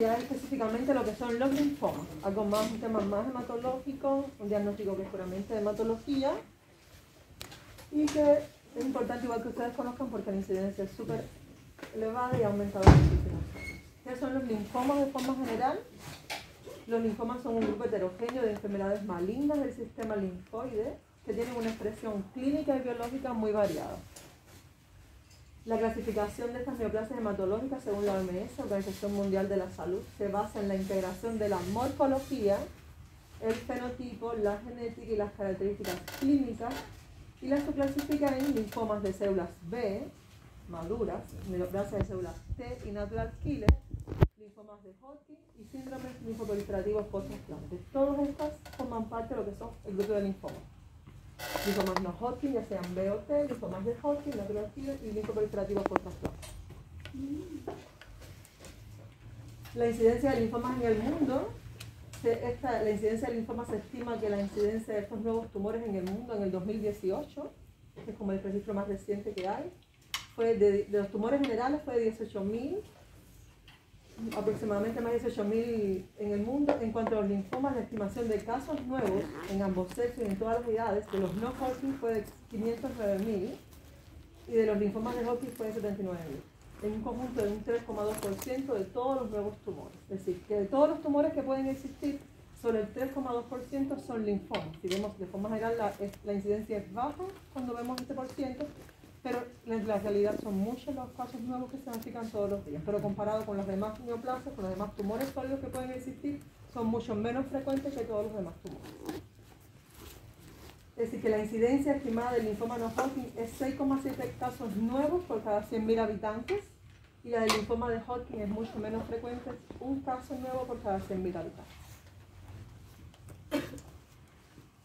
Ya específicamente lo que son los linfomas, algo más, un tema más hematológico, un diagnóstico que es puramente de hematología y que es importante igual que ustedes conozcan porque la incidencia es súper elevada y ha aumentado muchísimo. ¿Qué son los linfomas de forma general? Los linfomas son un grupo heterogéneo de enfermedades malignas del sistema linfoide que tienen una expresión clínica y biológica muy variada. La clasificación de estas neoplasias hematológicas según la OMS, Organización Mundial de la Salud, se basa en la integración de la morfología, el fenotipo, la genética y las características clínicas y las subclasifica en linfomas de células B, maduras, neoplasias de células T y natural killer, linfomas de Hodgkin y síndromes linfoproliferativos post-trasplantes. Todas estas forman parte de lo que son el grupo de linfomas. Linfomas no Hodgkin, ya sean B o T, linfomas de Hodgkin, natural killer y linfoproliferativos post-trasplantes. La incidencia de linfomas en el mundo, la incidencia de linfomas se estima que la incidencia de estos nuevos tumores en el mundo en el 2018, que es como el registro más reciente que hay, fue de los tumores generales fue de 18.000, aproximadamente más de 18.000 en el mundo. En cuanto a los linfomas, la estimación de casos nuevos en ambos sexos y en todas las edades de los no Hodgkin fue de 509.000 y de los linfomas de Hodgkin fue de 79.000, en un conjunto de un 3,2% de todos los nuevos tumores. Es decir, que de todos los tumores que pueden existir, solo el 3,2% son linfomas. Si vemos de forma general la incidencia es baja cuando vemos este por ciento, pero en la realidad son muchos los casos nuevos que se diagnostican todos los días. Pero comparado con los demás neoplasias, con los demás tumores sólidos que pueden existir, son mucho menos frecuentes que todos los demás tumores. Es decir, que la incidencia estimada del linfoma no Hodgkin es 6,7 casos nuevos por cada 100.000 habitantes y la del linfoma de Hodgkin es mucho menos frecuente, un caso nuevo por cada 100.000 habitantes.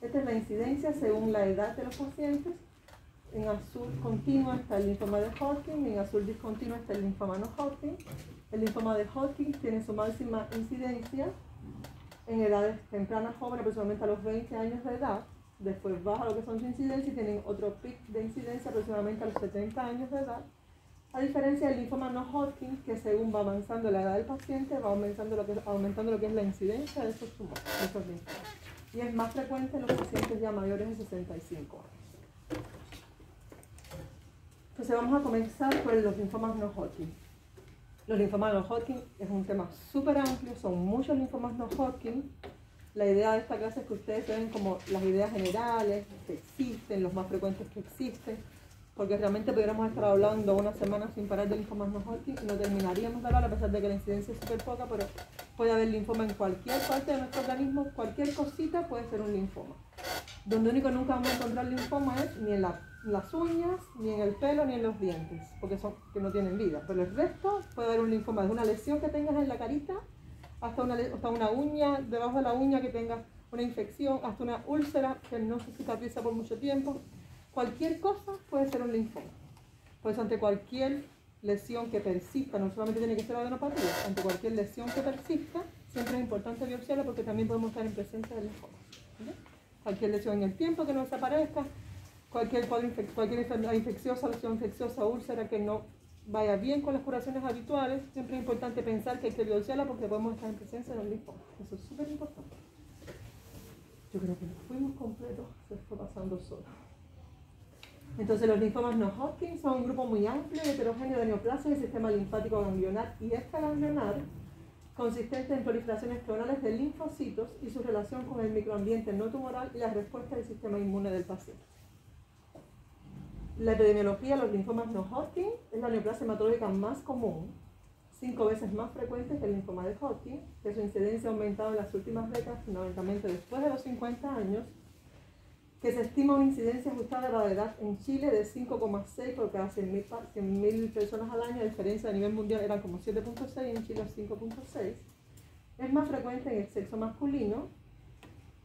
Esta es la incidencia según la edad de los pacientes. En azul continua está el linfoma de Hodgkin y en azul discontinuo está el linfoma no Hodgkin. El linfoma de Hodgkin tiene su máxima incidencia en edades tempranas jóvenes, aproximadamente a los 20 años de edad. Después baja lo que son su incidencia y tienen otro pic de incidencia aproximadamente a los 70 años de edad. A diferencia del linfoma no Hodgkin, que según va avanzando la edad del paciente, va aumentando lo que es la incidencia de esos tumores, de esos linfomas. Y es más frecuente en los pacientes ya mayores de 65 años. Entonces vamos a comenzar por los linfomas no Hodgkin. Los linfomas no Hodgkin es un tema súper amplio, son muchos linfomas no Hodgkin. La idea de esta clase es que ustedes vean como las ideas generales que existen, los más frecuentes que existen, porque realmente pudiéramos estar hablando una semana sin parar de linfomas no Hodgkin y no terminaríamos de hablar, a pesar de que la incidencia es súper poca, pero puede haber linfoma en cualquier parte de nuestro organismo, cualquier cosita puede ser un linfoma. Donde único nunca vamos a encontrar linfoma es ni en las uñas, ni en el pelo, ni en los dientes, porque que no tienen vida, pero el resto puede haber un linfoma, desde una lesión que tengas en la carita, hasta una uña, debajo de la uña que tenga una infección, hasta una úlcera que no se cicatriza por mucho tiempo. Cualquier cosa puede ser un linfoma. Por eso ante cualquier lesión que persista, no solamente tiene que ser adenopatía, ante cualquier lesión que persista, siempre es importante biopsiarla porque también podemos estar en presencia del linfoma. ¿Sí? Cualquier lesión en el tiempo que no desaparezca, cualquier enfermedad infecciosa, lesión infecciosa, úlcera que no vaya bien con las curaciones habituales, siempre es importante pensar que hay que biopsiarla porque podemos estar en presencia del linfoma. Eso es súper importante. Yo creo que nos fuimos completos, se fue pasando solo. Entonces los linfomas no Hodgkin son un grupo muy amplio y heterogéneo de neoplasias del sistema linfático ganglionar y extraganglionar, consistente en proliferaciones clonales de linfocitos y su relación con el microambiente no tumoral y la respuesta del sistema inmune del paciente. La epidemiología de los linfomas no Hodgkin es la neoplasia hematológica más común, 5 veces más frecuente que el linfoma de Hodgkin, que su incidencia ha aumentado en las últimas décadas, fundamentalmente después de los 50 años, que se estima una incidencia ajustada a la edad en Chile de 5,6 por cada 100.000 personas al año, a diferencia a nivel mundial eran como 7,6 y en Chile 5,6. Es más frecuente en el sexo masculino.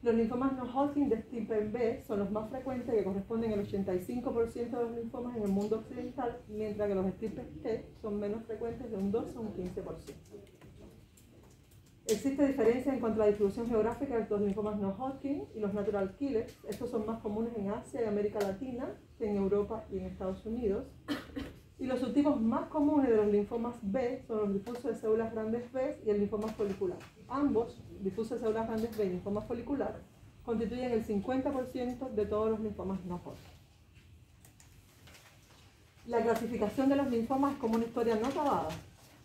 Los linfomas no Hodgkin de tipo B son los más frecuentes, que corresponden al 85% de los linfomas en el mundo occidental, mientras que los estirpes T son menos frecuentes, de un 12 a un 15%. Existe diferencia en cuanto a la distribución geográfica de los linfomas no Hodgkin y los natural killers. Estos son más comunes en Asia y América Latina que en Europa y en Estados Unidos. Y los subtipos más comunes de los linfomas B son los difusos de células grandes B y el linfoma folicular. Ambos, difusos de células grandes B y linfoma folicular, constituyen el 50% de todos los linfomas no Hodgkin. La clasificación de los linfomas es como una historia no acabada.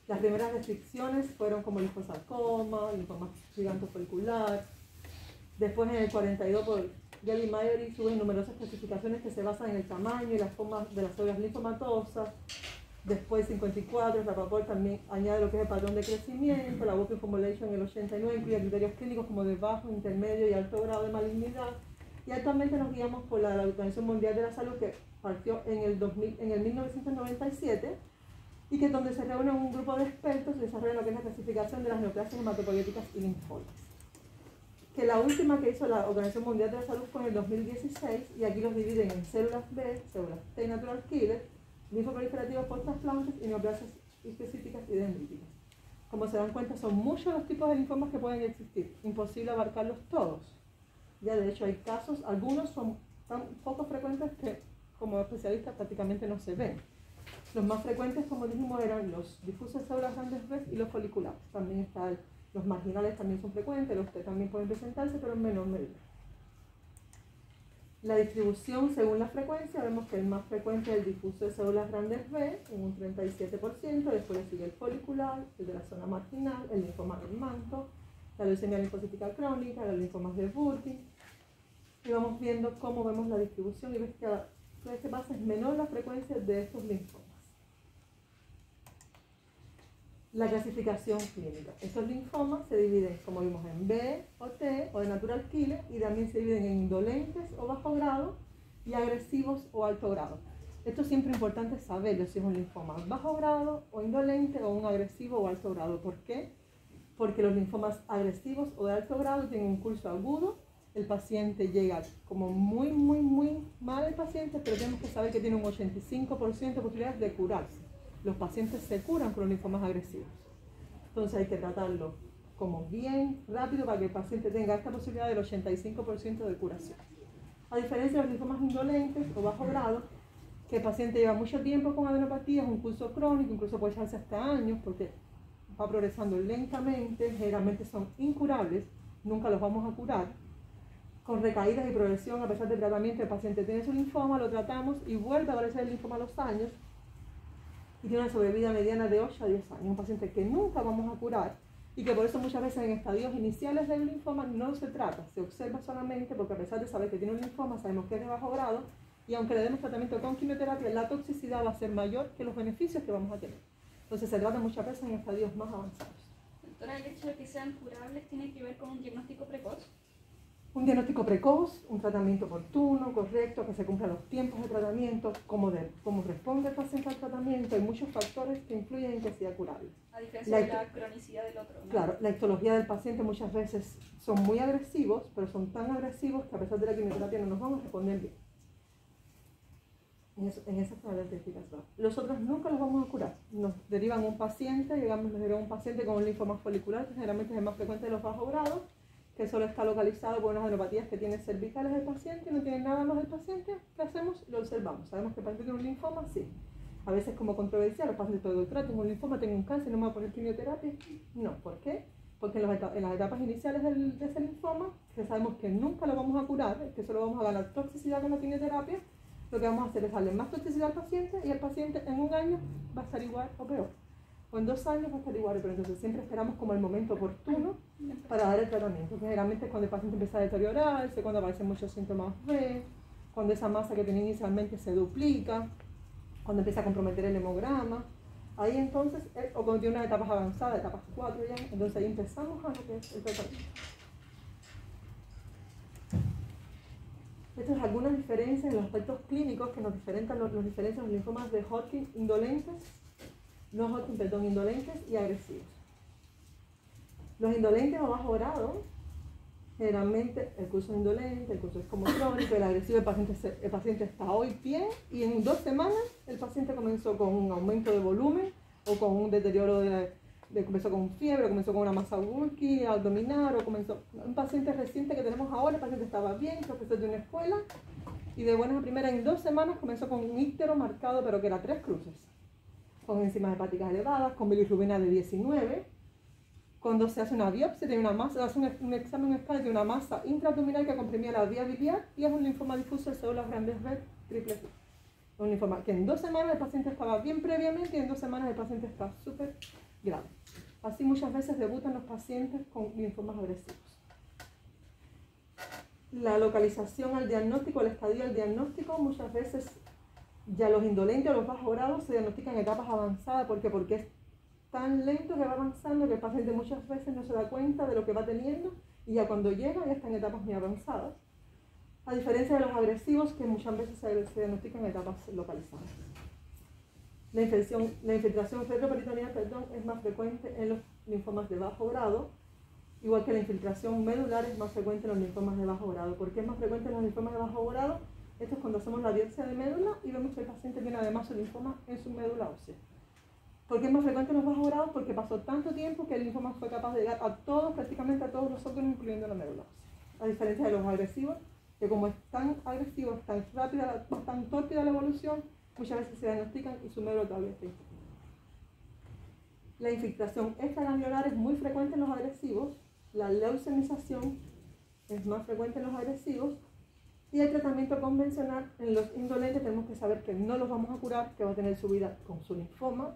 Las primeras restricciones fueron como linfosarcoma, linfoma gigantofolicular. Después en el 42 por Gary Mayery suben numerosas clasificaciones que se basan en el tamaño y las formas de las células linfomatosas. Después 54, Rapoport también añade lo que es el patrón de crecimiento. La Working Formulation en el 89 incluye criterios clínicos como de bajo, intermedio y alto grado de malignidad. Y actualmente nos guiamos por la Organización Mundial de la Salud, que partió en el 1997 y que es donde se reúne un grupo de expertos y desarrollan lo que es la clasificación de las neoplasias hematopoyéticas y linfoides. Que la última que hizo la Organización Mundial de la Salud fue en el 2016 y aquí los dividen en células B, células T natural killer, linfoproliferativos post-trasplantes y neoplasias específicas y dendríticas. Como se dan cuenta, son muchos los tipos de linfomas que pueden existir, imposible abarcarlos todos. Ya de hecho hay casos, algunos son tan poco frecuentes que como especialistas prácticamente no se ven. Los más frecuentes, como dijimos, eran los difusos de células grandes B y los foliculares. También está los marginales también son frecuentes, los T también pueden presentarse, pero en menor medida. La distribución según la frecuencia, vemos que el más frecuente es el difuso de células grandes B, en un 37%, después le sigue el folicular, el de la zona marginal, el linfoma del manto, la leucemia linfocítica crónica, los linfomas de Burkitt, y vamos viendo cómo vemos la distribución y ves que cada vez que pasa es menor la frecuencia de estos linfomas. La clasificación clínica. Estos linfomas se dividen, como vimos, en B o T o de natural killer y también se dividen en indolentes o bajo grado y agresivos o alto grado. Esto es siempre importante saberlo, si es un linfoma bajo grado o indolente o un agresivo o alto grado. ¿Por qué? Porque los linfomas agresivos o de alto grado tienen un curso agudo, el paciente llega como muy mal el paciente, pero tenemos que saber que tiene un 85% de posibilidades de curarse. Los pacientes se curan con los linfomas agresivos. Entonces hay que tratarlo como bien rápido para que el paciente tenga esta posibilidad del 85% de curación. A diferencia de los linfomas indolentes o bajo grado, que el paciente lleva mucho tiempo con adenopatías, un curso crónico, incluso puede echarse hasta años porque va progresando lentamente, generalmente son incurables, nunca los vamos a curar. Con recaídas y progresión, a pesar del tratamiento, el paciente tiene su linfoma, lo tratamos y vuelve a aparecer el linfoma a los años y tiene una sobrevida mediana de 8 a 10 años. Un paciente que nunca vamos a curar y que por eso muchas veces en estadios iniciales del linfoma no se trata, se observa solamente porque a pesar de saber que tiene un linfoma, sabemos que es de bajo grado y aunque le demos tratamiento con quimioterapia, la toxicidad va a ser mayor que los beneficios que vamos a tener. Entonces se trata muchas veces en estadios más avanzados. Doctora, ¿el hecho de que sean curables tiene que ver con un diagnóstico precoz? Un diagnóstico precoz, un tratamiento oportuno, correcto, que se cumplan los tiempos de tratamiento, cómo responde el paciente al tratamiento. Hay muchos factores que influyen en que sea curable. A diferencia de la cronicidad del otro, ¿no? Claro, la histología del paciente muchas veces son muy agresivos, pero son tan agresivos que a pesar de la quimioterapia no nos vamos a responder bien. En esas características. Los otros nunca los vamos a curar. Nos derivan un paciente, nos derivan un paciente con un linfoma folicular, que generalmente es el más frecuente de los bajos grados, que solo está localizado por unas adenopatías que tiene cervicales del paciente y no tiene nada más del paciente. ¿Qué hacemos? Lo observamos. Sabemos que el paciente tiene un linfoma, sí. A veces como controversial, los pacientes todo el trato, tengo un linfoma, tengo un cáncer, no me voy a poner quimioterapia. No, ¿por qué? Porque en las etapas iniciales de ese linfoma, que sabemos que nunca lo vamos a curar, que solo vamos a ganar toxicidad con la quimioterapia, lo que vamos a hacer es darle más toxicidad al paciente y el paciente en un año va a estar igual o peor. O en 2 años va a estar igual, pero entonces siempre esperamos como el momento oportuno para dar el tratamiento. Generalmente es cuando el paciente empieza a deteriorarse, cuando aparecen muchos síntomas B, cuando esa masa que tenía inicialmente se duplica, cuando empieza a comprometer el hemograma. Ahí entonces, o cuando tiene unas etapas avanzadas, etapas 4 ya, entonces ahí empezamos a lo que es el tratamiento. Estas son algunas diferencias en los aspectos clínicos que nos diferencian los linfomas de Hodgkin indolentes, indolentes y agresivos. Los indolentes o bajo grado, generalmente el curso es indolente, el curso es como crónico, el agresivo, el paciente está hoy bien y en 2 semanas el paciente comenzó con un aumento de volumen o con un deterioro comenzó con fiebre, comenzó con una masa Burkitt abdominal, o comenzó un paciente reciente que tenemos ahora, el paciente estaba bien, profesor de una escuela, y de buenas a primeras en 2 semanas comenzó con un íctero marcado, pero que era 3 cruces. con enzimas hepáticas elevadas, con bilirrubina de 19. Cuando se hace una biopsia, tiene una masa, hace un examen escáner de una masa intraabdominal que comprimía la vía biliar y es un linfoma difuso de células grandes B triple B. Un linfoma que en 2 semanas el paciente estaba bien previamente y en 2 semanas el paciente está súper grave. Así muchas veces debutan los pacientes con linfomas agresivos. La localización al diagnóstico, el estadio al diagnóstico, muchas veces ya los indolentes o los bajos grados se diagnostican en etapas avanzadas. ¿Por qué? Porque es tan lento que va avanzando que el paciente muchas veces no se da cuenta de lo que va teniendo y ya cuando llega ya está en etapas muy avanzadas. A diferencia de los agresivos que muchas veces se diagnostican en etapas localizadas. La infiltración retroperitoneal, es más frecuente en los linfomas de bajo grado, igual que la infiltración medular es más frecuente en los linfomas de bajo grado. ¿Por qué es más frecuente en los linfomas de bajo grado? Esto es cuando hacemos la biopsia de médula y vemos que el paciente tiene además su linfoma en su médula ósea. ¿Por qué es más frecuente en los bajos grados? Porque pasó tanto tiempo que el linfoma fue capaz de llegar a todos, prácticamente a todos los órganos, incluyendo la médula ósea. A diferencia de los agresivos, que como es tan agresivo, es tan rápida, tan tórpida la evolución, muchas veces se diagnostican y su médula todavía está infectada. La infiltración extraganglionar es muy frecuente en los agresivos, la leucemización es más frecuente en los agresivos y el tratamiento convencional en los indolentes tenemos que saber que no los vamos a curar, que va a tener su vida con su linfoma,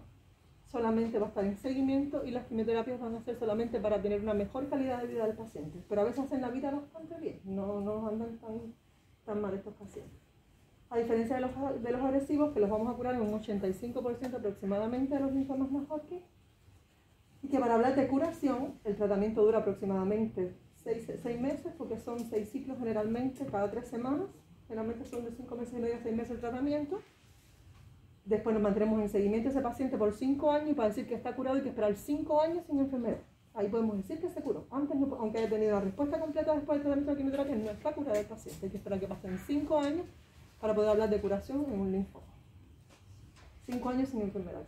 solamente va a estar en seguimiento y las quimioterapias van a ser solamente para tener una mejor calidad de vida del paciente, pero a veces hacen la vida bastante bien, no andan tan mal estos pacientes. A diferencia de los agresivos, que los vamos a curar en un 85% aproximadamente de los linfomas no Hodgkin, y que para hablar de curación, el tratamiento dura aproximadamente 6 meses, porque son 6 ciclos generalmente cada 3 semanas, generalmente son de 5 meses y medio a 6 meses el tratamiento. Después nos mantenemos en seguimiento de ese paciente por 5 años y para decir que está curado hay que esperar 5 años sin enfermedad. Ahí podemos decir que se curó. Antes, no, aunque haya tenido la respuesta completa después del tratamiento de quimioterapia, no está curado el paciente. Hay que esperar que pasen 5 años para poder hablar de curación en un linfoma. 5 años sin enfermedad.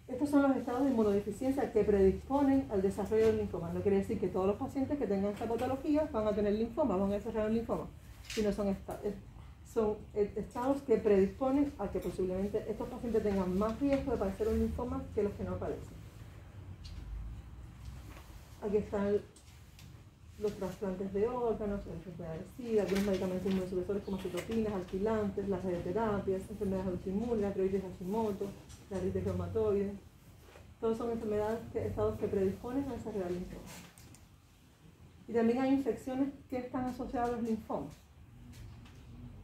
Estos son los estados de inmunodeficiencia que predisponen al desarrollo del linfoma. No quiere decir que todos los pacientes que tengan esta patología van a tener linfoma, van a desarrollar un linfoma, sino son estados que predisponen a que posiblemente estos pacientes tengan más riesgo de padecer un linfoma que los que no padecen. Aquí están los trasplantes de órganos, la enfermedad de SIDA, algunos medicamentos inmunosupresores como citoquinas, alquilantes, las radioterapias, enfermedades autoinmunes, la artritis Hashimoto, la artritis reumatoide. Todos son enfermedades, estados que predisponen a desarrollar linfoma. Y también hay infecciones que están asociadas a los linfomas.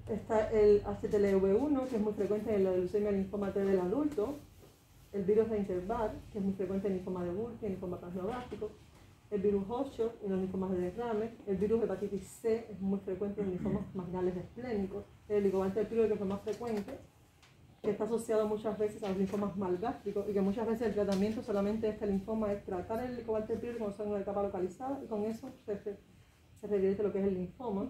Está el HTLV1, que es muy frecuente en la leucemia linfoma T del adulto, el virus de Intervar, que es muy frecuente en linfoma de Burkitt, en linfoma plasmablástico, el virus 8 en los linfomas de derrame, el virus hepatitis C es muy frecuente en linfomas marginales esplénicos, el helicobacter pylori, que es lo más frecuente, que está asociado muchas veces a los linfomas malgástricos y que muchas veces el tratamiento solamente de este linfoma es tratar el helicobacter pylori cuando está en una etapa localizada y con eso se revierte lo que es el linfoma.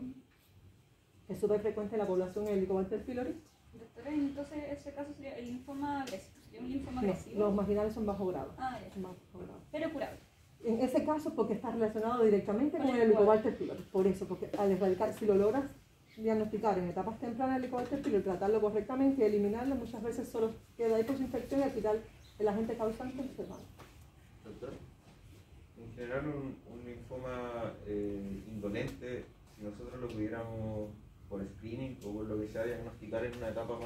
Es súper frecuente en la población el Helicobacter pylori. Doctora, entonces ese caso sería el linfoma agresivo. ¿Sería un linfoma No, agresivo? los marginales son bajo grado. Ah, ya. Son bajo grado. Pero curable. En ese caso, porque está relacionado directamente con el Helicobacter pylori. Por eso, porque al erradicar, si lo logras diagnosticar en etapas tempranas el Helicobacter pylori, tratarlo correctamente y eliminarlo, muchas veces solo queda ahí por su infección y al quitar el agente causante enfermado. Doctor, en general un linfoma indolente, si nosotros lo pudiéramos por screening o por lo que sea diagnosticar en una etapa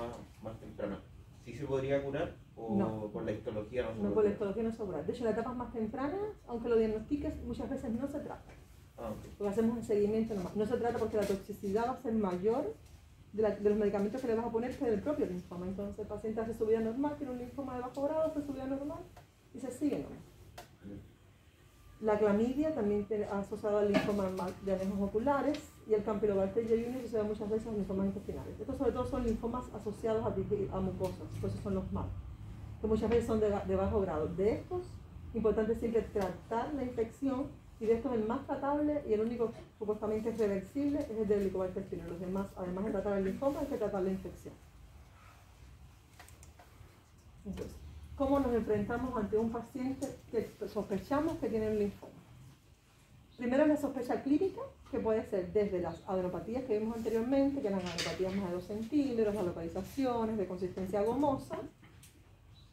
más temprana, ¿sí se podría curar o No. Por la histología no se No, puede por la curar? histología no se puede. De hecho, en las etapas más tempranas, aunque lo diagnostiques, muchas veces no se trata. Okay. Porque hacemos un seguimiento nomás. No se trata porque la toxicidad va a ser mayor de los medicamentos que le vas a poner que del propio linfoma. Entonces el paciente hace su vida normal, tiene un linfoma de bajo grado, hace su vida normal y se sigue nomás. La clamidia también asociada al linfoma de anejos oculares y el Campylobacter jejuni asociado muchas veces a los linfomas intestinales. Estos sobre todo son linfomas asociados a mucosas, por eso son los MAC, que muchas veces son de bajo grado. De estos, importante siempre tratar la infección y de estos el más tratable y el único supuestamente reversible es el del Helicobacter pylori. Los demás, además de tratar el linfoma, hay que tratar la infección. Entonces, ¿cómo nos enfrentamos ante un paciente que sospechamos que tiene un linfoma? Primero la sospecha clínica, que puede ser desde las adenopatías que vimos anteriormente, que eran adenopatías más de 2 centímetros, las localizaciones de consistencia gomosa,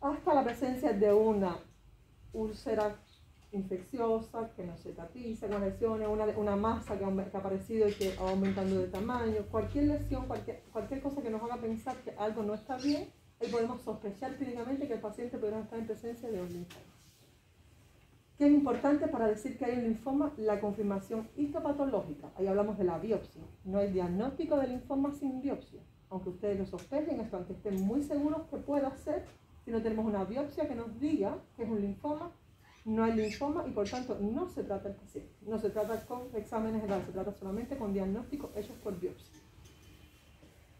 hasta la presencia de una úlcera infecciosa que no se cicatriza, con lesiones, una masa que ha aparecido y que va aumentando de tamaño, cualquier lesión, cualquier cosa que nos haga pensar que algo no está bien, ahí podemos sospechar clínicamente que el paciente podría estar en presencia de un linfoma. ¿Qué es importante para decir que hay un linfoma? La confirmación histopatológica. Ahí hablamos de la biopsia. No hay diagnóstico de linfoma sin biopsia. Aunque ustedes lo sospechen, aunque estén muy seguros que pueda ser, si no tenemos una biopsia que nos diga que es un linfoma, no hay linfoma y por tanto no se trata el paciente. No se trata con exámenes generales, se trata solamente con diagnósticos hechos por biopsia.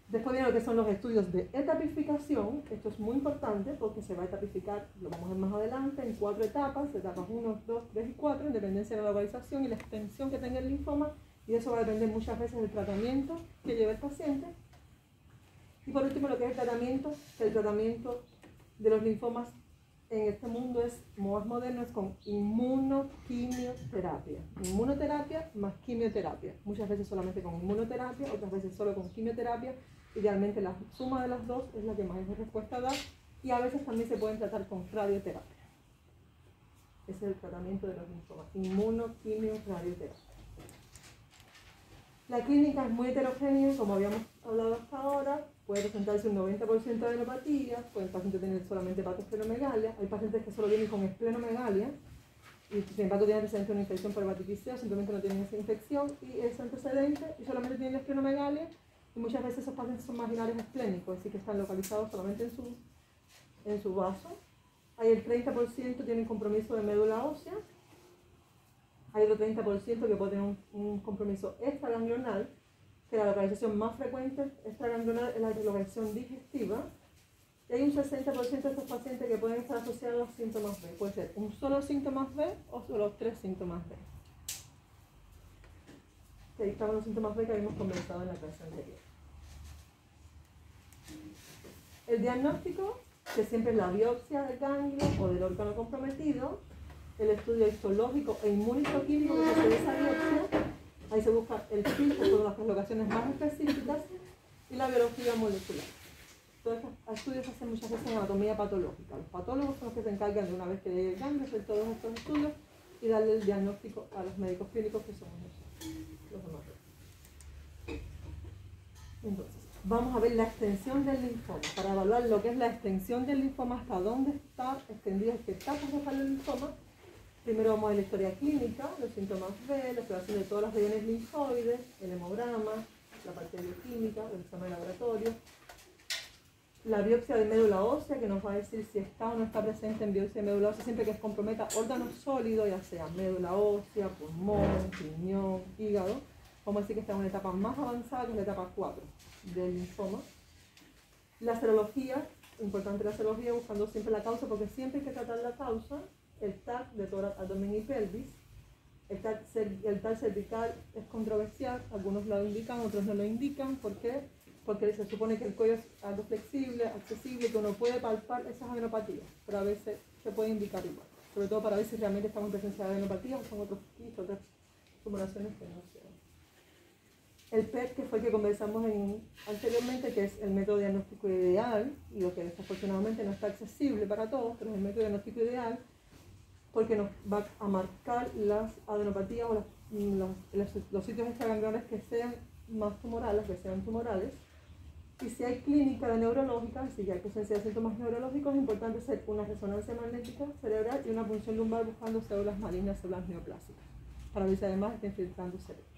Después viene lo que son los estudios de etapificación. Esto es muy importante porque se va a etapificar, lo vamos a ver más adelante, en 4 etapas, etapas 1, 2, 3 y 4, en dependencia de la localización y la extensión que tenga el linfoma, y eso va a depender muchas veces del tratamiento que lleve el paciente. Y por último, lo que es el tratamiento de los linfomas en este mundo es más moderno, es con inmunoquimioterapia. Inmunoterapia más quimioterapia. Muchas veces solamente con inmunoterapia, otras veces solo con quimioterapia. Idealmente la suma de las dos es la que más respuesta da, y a veces también se pueden tratar con radioterapia. Ese es el tratamiento de los linfomas, inmunoquimio-radioterapia. La clínica es muy heterogénea, como habíamos hablado hasta ahora. Puede presentarse un 90% de adenopatías, puede el paciente tener solamente hepatosplenomegalia. Hay pacientes que solo vienen con esplenomegalia y sin embargo tienen antecedente de una infección por hepatitis C, o simplemente no tienen esa infección y ese antecedente y solamente tienen la esplenomegalia, y muchas veces esos pacientes son marginales esplénicos, es decir, que están localizados solamente en su vaso. Hay el 30% tienen compromiso de médula ósea. Hay otro 30% que puede tener un compromiso extraganglional, que la localización más frecuente extraganglional es la localización digestiva. Y hay un 60% de estos pacientes que pueden estar asociados a síntomas B. Puede ser un solo síntomas B o solo 3 síntomas B. Que ahí estaban los síntomas B que habíamos conversado en la clase anterior. El diagnóstico, que siempre es la biopsia del ganglio o del órgano comprometido, el estudio histológico e inmunistoquímico que se hace de esa biopsia. Ahí se busca el filtro por las locaciones más específicas y la biología molecular. Todos estos estudios se hacen muchas veces en anatomía patológica. Los patólogos son los que se encargan de, una vez que llegue el ganglio, hacer todos estos estudios y darle el diagnóstico a los médicos clínicos, que somos los hematólogos. Entonces, vamos a ver la extensión del linfoma. Para evaluar lo que es la extensión del linfoma, hasta dónde está extendido, qué etapas deja el linfoma. Primero vamos a ver la historia clínica, los síntomas B, la exploración de todas las regiones linfoides, el hemograma, la parte bioquímica, el examen de laboratorio, la biopsia de médula ósea, que nos va a decir si está o no está presente en biopsia de médula ósea, siempre que comprometa órganos sólidos, ya sea médula ósea, pulmón, riñón, hígado. Vamos a decir que está en una etapa más avanzada, que es la etapa 4 del linfoma. La serología, importante la serología, buscando siempre la causa, porque siempre hay que tratar la causa. El TAC de tórax, abdomen y pelvis. El TAC cervical es controversial, algunos lo indican, otros no lo indican. ¿Por qué? Porque se supone que el cuello es algo flexible, accesible, que uno puede palpar esas adenopatías, pero a veces se puede indicar igual. Sobre todo para ver si realmente estamos en presencia de adenopatías o son otros quistes, otras tumoraciones que no sean. El PET, que fue el que conversamos anteriormente, que es el método diagnóstico ideal, y lo que desafortunadamente no está accesible para todos, pero es el método diagnóstico ideal, porque nos va a marcar las adenopatías o los sitios extraganglionares que sean más tumorales, que sean tumorales. Y si hay clínica de neurológica, si hay presencia de síntomas neurológicos, es importante hacer una resonancia magnética cerebral y una punción lumbar buscando células malignas, células neoplásicas, para ver si además está infiltrando el cerebro.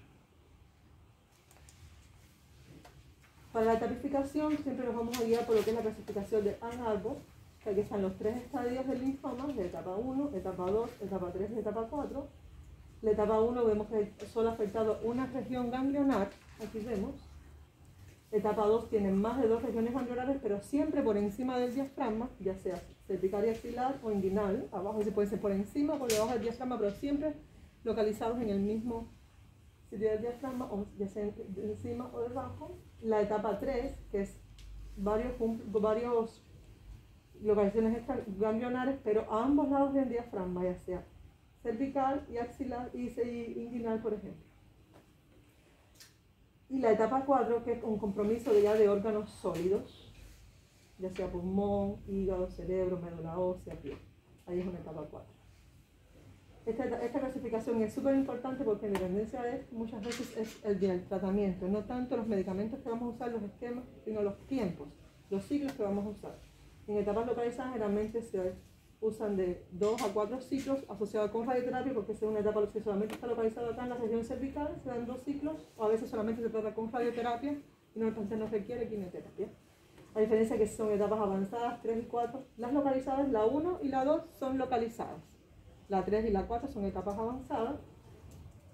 Para la etapificación siempre nos vamos a guiar por lo que es la clasificación de Ann Arbor, que aquí están los 3 estadios del linfoma, de etapa 1, etapa 2, etapa 3 y etapa 4. La etapa 1 vemos que solo ha afectado una región ganglionar, aquí vemos. Etapa 2 tiene más de 2 regiones ganglionares, pero siempre por encima del diafragma, ya sea cervical y axilar o inguinal. Abajo se puede ser por encima o por debajo del diafragma, pero siempre localizados en el mismo sitio del diafragma, o ya sea encima o debajo. La etapa 3, que es varios localizaciones ganglionares, pero a ambos lados del diafragma, ya sea cervical y axilar y inguinal, por ejemplo. Y la etapa 4, que es un compromiso ya de órganos sólidos, ya sea pulmón, hígado, cerebro, médula ósea, piel. Ahí es una etapa 4. Esta clasificación es súper importante porque en dependencia de esto muchas veces es el tratamiento, no tanto los medicamentos que vamos a usar, los esquemas, sino los tiempos, los ciclos que vamos a usar. En etapas localizadas generalmente se usan de 2 a 4 ciclos asociados con radioterapia, porque si es una etapa que solamente está localizada acá en la región cervical, se dan 2 ciclos, o a veces solamente se trata con radioterapia y no obstante no requiere quimioterapia. A diferencia que son etapas avanzadas, 3 y 4, las localizadas, la 1 y la 2 son localizadas. La 3 y la 4 son etapas avanzadas,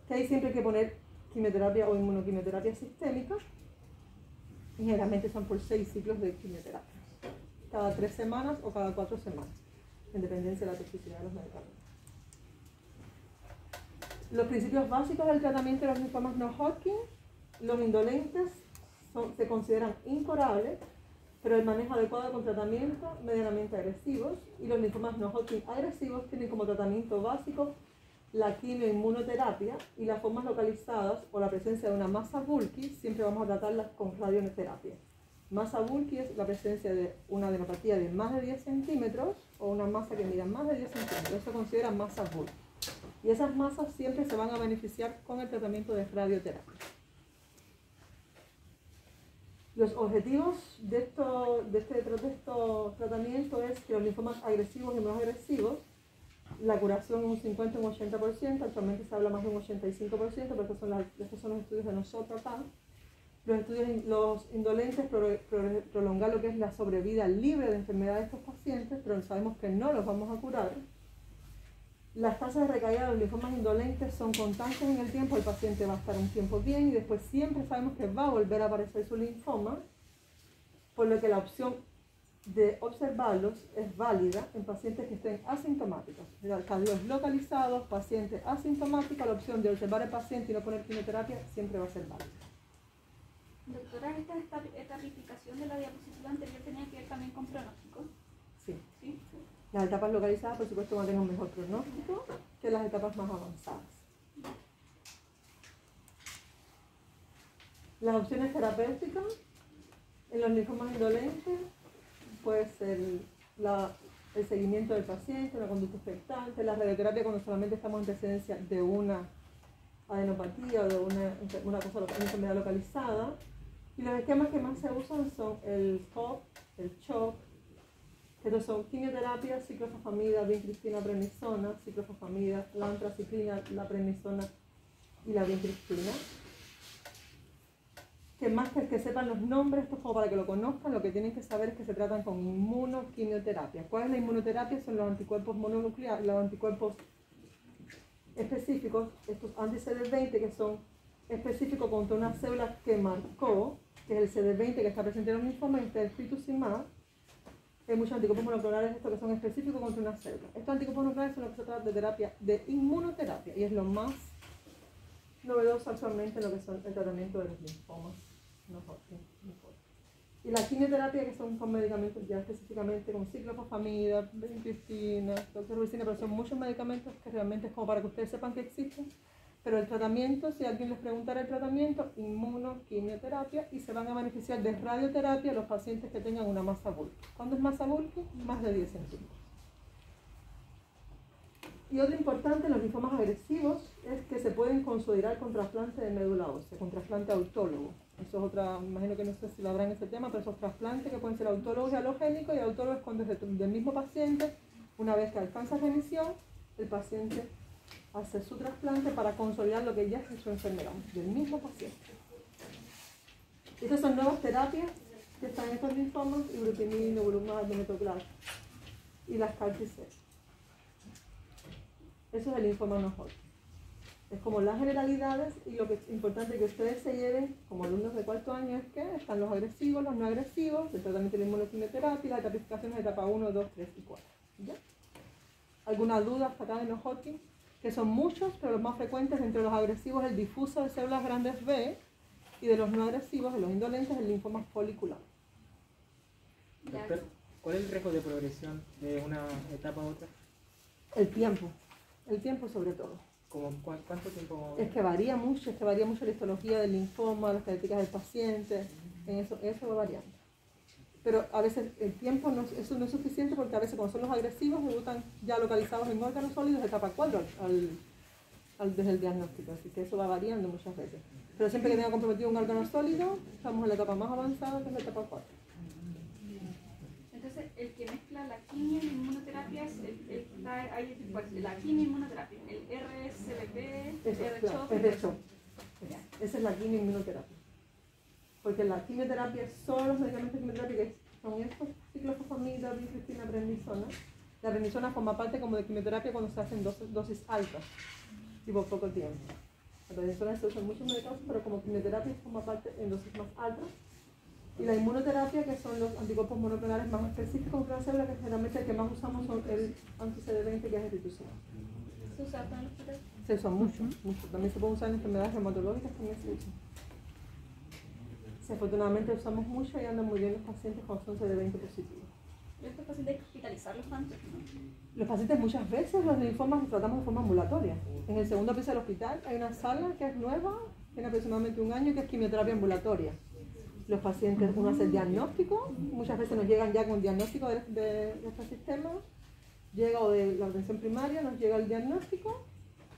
que ahí siempre hay que poner quimioterapia o inmunoquimioterapia sistémica, y generalmente son por 6 ciclos de quimioterapia, cada 3 semanas o cada 4 semanas, en dependencia de la toxicidad de los medicamentos. Los principios básicos del tratamiento de los linfomas no Hodgkin: los indolentes se consideran incurables, pero el manejo adecuado con tratamientos medianamente agresivos, y los linfomas no Hodgkin agresivos tienen como tratamiento básico la quimioinmunoterapia, y las formas localizadas o la presencia de una masa bulky siempre vamos a tratarlas con radioterapia. Masa bulky es la presencia de una adenopatía de más de 10 centímetros o una masa que mida más de 10 centímetros. Eso se considera masa bulky. Y esas masas siempre se van a beneficiar con el tratamiento de radioterapia. Los objetivos de estos tratamientos es que los linfomas agresivos y no agresivos, la curación un 50 y un 80%, actualmente se habla más de un 85%, pero estos son los estudios de nosotros acá. Los indolentes, prolongar lo que es la sobrevida libre de enfermedad de estos pacientes, pero sabemos que no los vamos a curar. Las tasas de recaída de los linfomas indolentes son constantes en el tiempo, el paciente va a estar un tiempo bien y después siempre sabemos que va a volver a aparecer su linfoma, por lo que la opción de observarlos es válida en pacientes que estén asintomáticos. Cadios localizados, pacientes asintomáticos, la opción de observar al paciente y no poner quimioterapia siempre va a ser válida. Doctora, esta etapificación de la diapositiva anterior tenía que ver también con pronóstico. Sí. ¿Sí? Las etapas localizadas, por supuesto, van a tener un mejor pronóstico que las etapas más avanzadas. Las opciones terapéuticas en los linfomas indolentes puede ser el seguimiento del paciente, la conducta expectante, la radioterapia cuando solamente estamos en presencia de una adenopatía o de una enfermedad localizada. Y los esquemas que más se usan son el COP, el CHOP, que estos son quimioterapia, ciclofosfamida, vincristina, prednisona, ciclofosfamida, la antraciclina, la prednisona y la vincristina. Que más que sepan los nombres, esto es como para que lo conozcan, lo que tienen que saber es que se tratan con inmunoquimioterapia. ¿Cuál es la inmunoterapia? Son los anticuerpos mononucleares, los anticuerpos específicos, estos anti-CD20 que son específicos contra una célula que marcó, que es el CD20 que está presente en los linfomas, y está escrito sin más. Hay muchos anticuerpos monoclonales estos que son específicos contra una célula. Estos anticuerpos monoclonales son los que se trata de terapia de inmunoterapia y es lo más novedoso actualmente en lo que son el tratamiento de los linfomas no Hodgkin. Y la quimioterapia, que son con medicamentos ya específicamente como ciclofosfamida, vincristina, doxorubicina, pero son muchos medicamentos que realmente es como para que ustedes sepan que existen. Pero el tratamiento, si alguien les preguntara el tratamiento, inmunoquimioterapia, y se van a beneficiar de radioterapia los pacientes que tengan una masa bulky. ¿Cuándo es masa bulky? Más de 10 centímetros. Y otro importante en los linfomas agresivos es que se pueden consolidar con trasplante de médula ósea, con trasplante autólogo. Eso es otra, me imagino que no sé si lo habrán ese tema, pero esos trasplantes que pueden ser autólogos y halogénicos, y autólogos es cuando es del mismo paciente, una vez que alcanza remisión, el paciente hace su trasplante para consolidar lo que ya es su enfermedad, del mismo paciente. Estas son nuevas terapias que están en estos linfomas, ibrutinib, nivolumab, venetoclax y las CAR-T-cell. Eso es el linfoma no Hodgkin. Es como las generalidades, y lo que es importante que ustedes se lleven como alumnos de cuarto año es que están los agresivos, los no agresivos, el tratamiento de la inmunoquimioterapia, las etapificaciones de etapa 1, 2, 3 y 4. ¿Ya? ¿Alguna duda hasta acá de los Hodgkin? Que son muchos, pero los más frecuentes entre los agresivos el difuso de células grandes B, y de los no agresivos, de los indolentes, el linfoma folicular. Doctor, ¿cuál es el riesgo de progresión de una etapa a otra? El tiempo. El tiempo sobre todo. ¿Cuánto tiempo? Es que varía mucho la histología del linfoma, las características del paciente, eso va variando. Pero a veces el tiempo eso no es suficiente porque a veces cuando son los agresivos debutan ya localizados en órganos sólidos de etapa 4 desde el diagnóstico, así que eso va variando muchas veces. Pero siempre que tenga comprometido un órgano sólido, estamos en la etapa más avanzada, que es la etapa 4. Entonces, el que mezcla la quimio y la inmunoterapia es la quimio y inmunoterapia, el RSVP, el R-CHOP. Esa es la quimio y inmunoterapia. Porque la quimioterapia son los medicamentos de quimioterapia que son estos: ciclofosfamida, vincristina, prednisona. La prednisona forma parte como de quimioterapia cuando se hacen dosis altas, tipo poco tiempo. La prednisona se usa en muchos medicamentos, pero como quimioterapia forma parte en dosis más altas. Y la inmunoterapia, que son los anticuerpos monoclonales más específicos de la célula, que generalmente el que más usamos son el anti-CD20, que es el rituximab. ¿Se usa para los pacientes? Se usa mucho. También se puede usar en enfermedades reumatológicas, también se usa. Sí, afortunadamente usamos mucho y andan muy bien los pacientes cuando son CD20 positivos. Estos pacientes hay que hospitalizarlos antes, ¿no? Los pacientes muchas veces los linfomas los tratamos de forma ambulatoria. En el segundo piso del hospital hay una sala que es nueva, tiene aproximadamente un año, que es quimioterapia ambulatoria. Los pacientes, uno hace el diagnóstico, muchas veces nos llegan ya con un diagnóstico de este sistema, llega o de la atención primaria, nos llega el diagnóstico,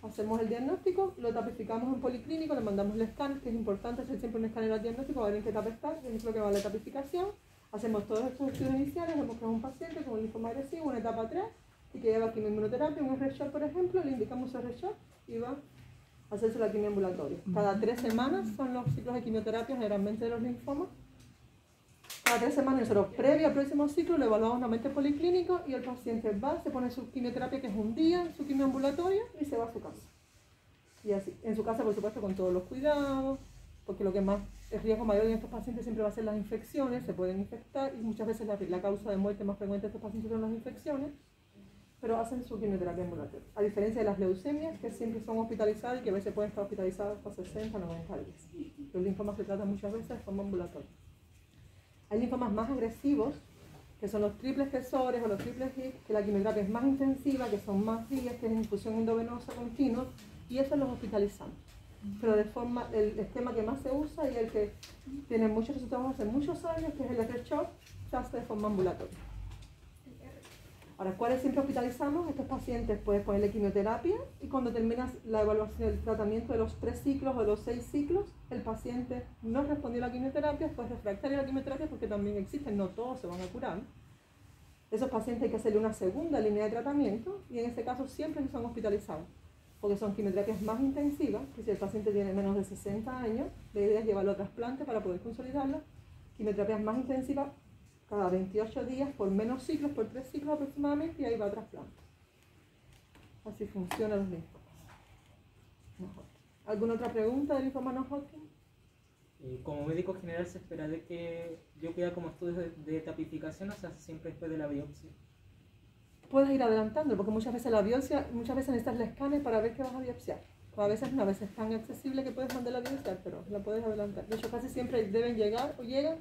hacemos el diagnóstico, lo tapificamos en policlínico, le mandamos el escáner, que es importante hacer siempre un escáner al diagnóstico, a ver en qué etapa está, que es lo que va a la tapificación. Hacemos todos estos estudios iniciales, vemos que es un paciente con un linfoma agresivo, una etapa 3, y que lleva quimioinmunoterapia, un R-CHOP por ejemplo, le indicamos R-CHOP y va a hacerse la quimio ambulatoria. Cada 3 semanas son los ciclos de quimioterapia generalmente de los linfomas. Cada 3 semanas nosotros, previo al próximo ciclo, lo evaluamos nuevamente policlínico y el paciente va, se pone su quimioterapia, que es un día, su quimio ambulatoria, y se va a su casa. Y así, en su casa por supuesto con todos los cuidados, porque lo que más, el riesgo mayor en estos pacientes siempre va a ser las infecciones, se pueden infectar y muchas veces la causa de muerte más frecuente de estos pacientes son las infecciones, pero hacen su quimioterapia ambulatoria. A diferencia de las leucemias, que siempre son hospitalizadas y que a veces pueden estar hospitalizadas hasta 60 o 90 días. Los linfomas se tratan muchas veces de forma ambulatoria. Hay linfomas más agresivos, que son los triples espesores o los triples HIT, que la quimioterapia es más intensiva, que son más días, que es infusión endovenosa continua, y eso los hospitalizamos. Pero de forma, el esquema que más se usa y el que tiene muchos resultados hace muchos años, que es el R-CHOP, se hace de forma ambulatoria. Ahora, ¿cuáles siempre hospitalizamos? Estos pacientes puedes ponerle quimioterapia y cuando terminas la evaluación del tratamiento de los 3 ciclos o de los 6 ciclos, el paciente no respondió a la quimioterapia, fue refractario a la quimioterapia porque también existen, no todos se van a curar. Esos pacientes hay que hacerle una segunda línea de tratamiento y en ese caso siempre son hospitalizados porque son quimioterapias más intensivas, que si el paciente tiene menos de 60 años, la idea es llevarlo a trasplante para poder consolidarlo. Quimioterapias más intensivas cada 28 días por menos ciclos, por 3 ciclos aproximadamente, y ahí va a trasplante. Así funcionan los linfomas. ¿Alguna otra pregunta del linfoma no Hodgkin? Como médico general se espera de que yo pida como estudios de tapificación, o sea, siempre después de la biopsia. Puedes ir adelantando, porque muchas veces la biopsia, muchas veces necesitas el escáner para ver qué vas a biopsiar. A veces no, a veces es tan accesible que puedes mandar la biopsia, pero la puedes adelantar. De hecho, casi siempre deben llegar o llegan,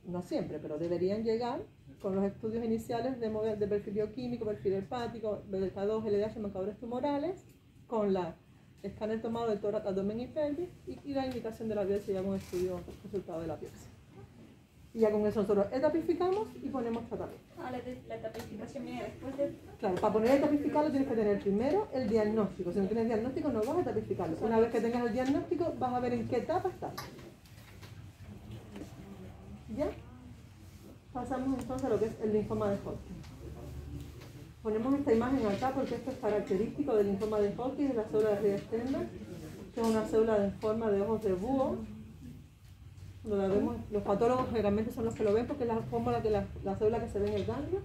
no siempre, pero deberían llegar con los estudios iniciales de perfil bioquímico, perfil hepático, beta-2, LDH, marcadores tumorales, con la escáner tomado de tórax, abdomen y pelvis y la indicación de la biopsia ya con un estudio resultado de la biopsia. Y ya con eso nosotros etapificamos y ponemos tratamiento. La tapificación viene después de... Claro, para poner a tapificarlo tienes que tener primero el diagnóstico. Si no tienes diagnóstico no vas a tapificarlo. Una vez que tengas el diagnóstico vas a ver en qué etapa está. ¿Ya? Pasamos entonces a lo que es el linfoma de Hodgkin. Ponemos esta imagen acá porque esto es característico del linfoma de Hodgkin, de la célula de Riestenberg, que es una célula en forma de ojos de búho. Cuando la vemos, los patólogos generalmente son los que lo ven porque es la fórmula de la célula que se ve en el ganglio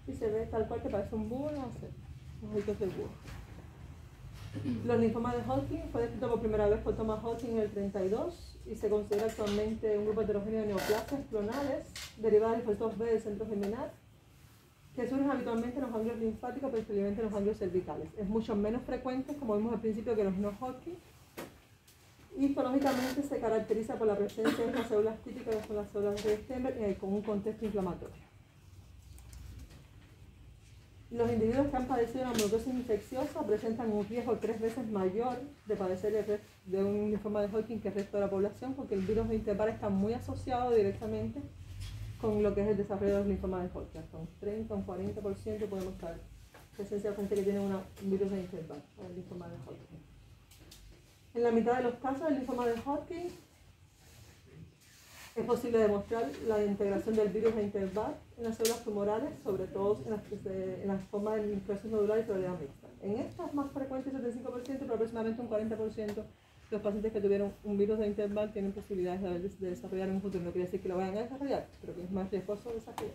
y se ve tal cual que parece un búho, no sé, los ojitos del búho. Los linfomas de Hodgkin fue descrito por primera vez por Thomas Hodgkin en el 32 y se considera actualmente un grupo heterogéneo de neoplasias clonales derivadas del linfocitos B del centro germinal que surgen habitualmente en los ganglios linfáticos, principalmente en los ganglios cervicales. Es mucho menos frecuente, como vimos al principio, que los no Hodgkin. Histológicamente se caracteriza por la presencia de estas células típicas que son las células de Riestenberg con un contexto inflamatorio. Los individuos que han padecido una mononucleosis infecciosa presentan un riesgo 3 veces mayor de padecer de un linfoma de Hodgkin que el resto de la población, porque el virus de Interbar está muy asociado directamente con lo que es el desarrollo de los linfomas de Hodgkin. Hasta un 30 o un 40% podemos estar presencia de gente que tiene un virus de Interbar, el linfoma de Hodgkin. En la mitad de los casos del linfoma de Hodgkin es posible demostrar la integración del virus de Interbar en las células tumorales, sobre todo en las formas de linfosis nodular y prioridad mixta. En estas más frecuentes, el 75%, pero aproximadamente un 40% de los pacientes que tuvieron un virus de Interbar tienen posibilidades de desarrollar en un futuro. No quiere decir que lo vayan a desarrollar, pero que es más riesgoso desarrollar.